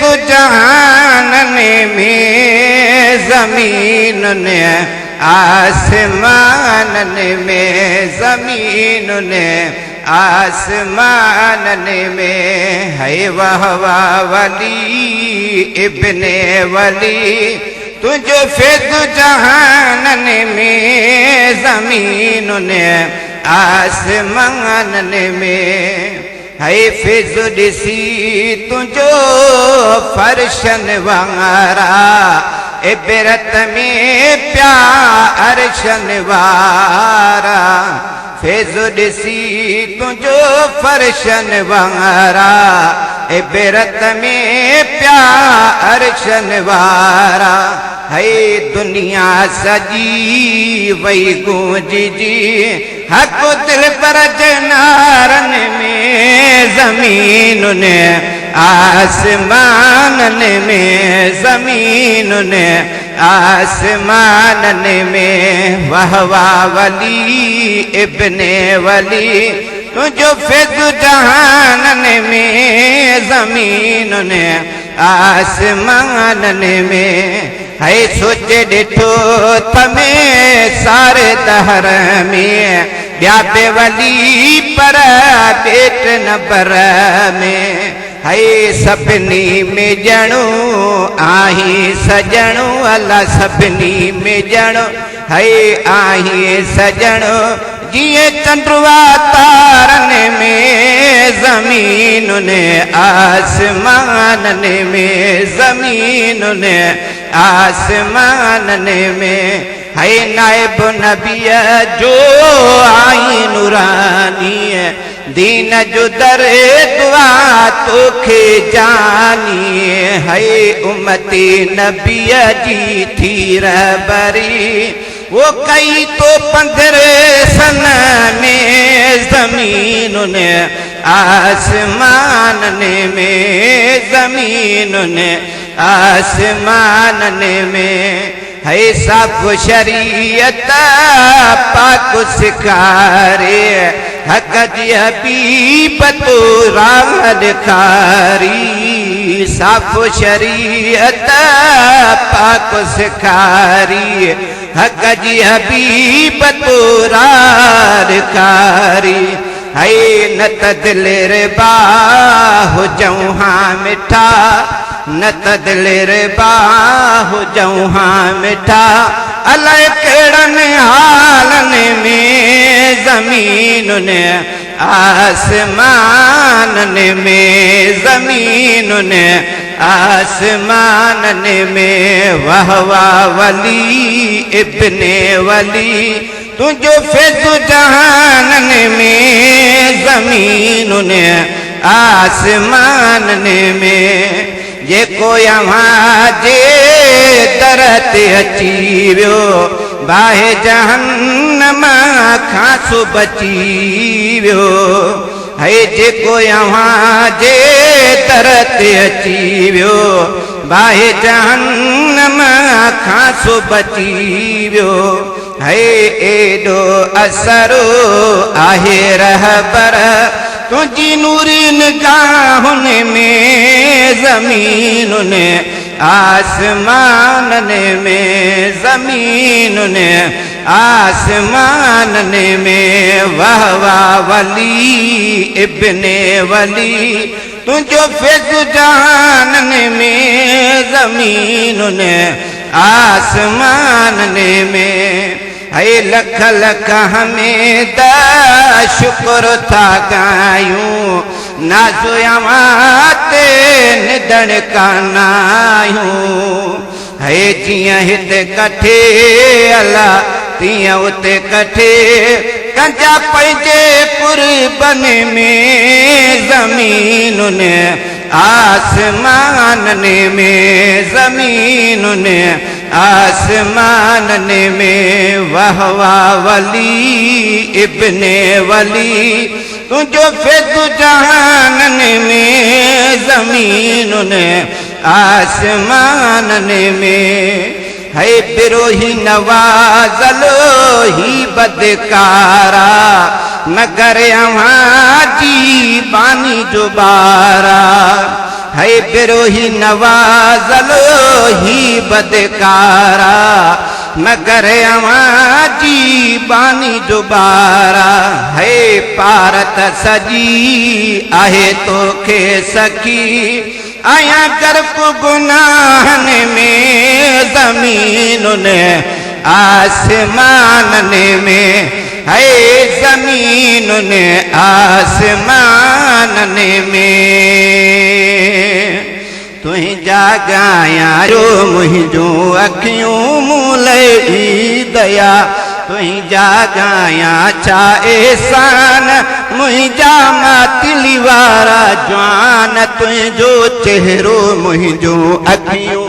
फिज़ु जहानन में ज़मीनुन आसमानन में ज़मीनुन आसमानन में है वहवा वली इब्ने वली तुझो फिज़ु जहानन में ज़मीनुन आसमानन में है फिज़ु ॾिसी तुझो फर्शन वारा इबरत में प्या अर्शन वारा फिज़ु ॾिसी तुझो फर्शन वारा इबरत में प्या अर्शन वारा है दुनिया सजी वही गूंजी हक दिल पर जनारन में ज़मीनुन आसमानन में ज़मीनुन आसमानन में वहवा वली इब्ने वली तुझो फिज़ु जहानन में ज़मीनुन आसमानन में है सोचे ॾिठो तमें सारे दहर में ॿिया बि वली पर पेट न पर में है सभिनी में ॼणो आहीं सजणो अला सभिनी में ॼणो है आहीं सजणो जिए चंद्रुआ तारन में ज़मीनुन आसमानन में ज़मीनुन आसमानन में है नाइब नबीअ जो आई नूरानी दीन जो दर दुआ तोखे जानी है उम्मती नबीअ जी थी रहबरी वो कई तो 15 सन में ज़मीनुन आसमानन में ज़मीनुन आसमानन में है सब शरीयत पाक सिखारे हक जी हबीब तो राह ॾेखारी सब शरीयत पाक सिखारी हक जी हबीब तो राह ॾेखारी है न त दिल रिबा हुजऊं हाँ मिठा न त दिल रिबा हुजऊं हाँ मिठा अलाए कहिड़नि हालनि में ज़मीनुन आसमानन में ज़मीनुन आसमानन में वहवा वली इब्ने वली तुझो फिज़ु जहानन में ज़मीनुन आसमानन में जेको यहां जे दर ते अची वियो बाहि जहन्नम खां सो बची वियो है जेको यहां जे दर ते अची वियो बाहि जहन्नम खां सो बची वियो है एॾो असरो आहे रहबर तुझी नूरी निगाहुन में ज़मीनुन आसमानन में ज़मीनुन आसमानन में वहवा वली इब्ने वली तुझो फिज़ु जहानन में ज़मीनुन आसमानन में है लख लख हमें शुक्र था गायूं नाज़ुयाते निदण कानायूं है जियां हिते कठे अला तियां उते कठे कंजा पंहिंजे कुर्बन में ज़मीनुन आसमानन में ज़मीनुन आसमानन में वहवा वली इब्ने वली तुझो फिज़ु जहानन में ज़मीनुन आसमानन में है बिरोही नवाज़लो ही बदकारा मगर यहां जी बानी जो बारा है बिरोही नवाज़लो ही बदकारा मगर अवां जी बानी जुबारा है पारत सजी आहे तोखे सखी आया गर्क गुनाहन में ज़मीनुन आसमानन में है ज़मीनुन आसमानन में तुंहिंजा गाया जो मुंहिंजो अखियूं मूं लही दया तुंहिंजा गाया छा एहसान मुंहिंजा मातिली वारा जवान तुंहिंजो चेहरो मुंहिंजो अखियूं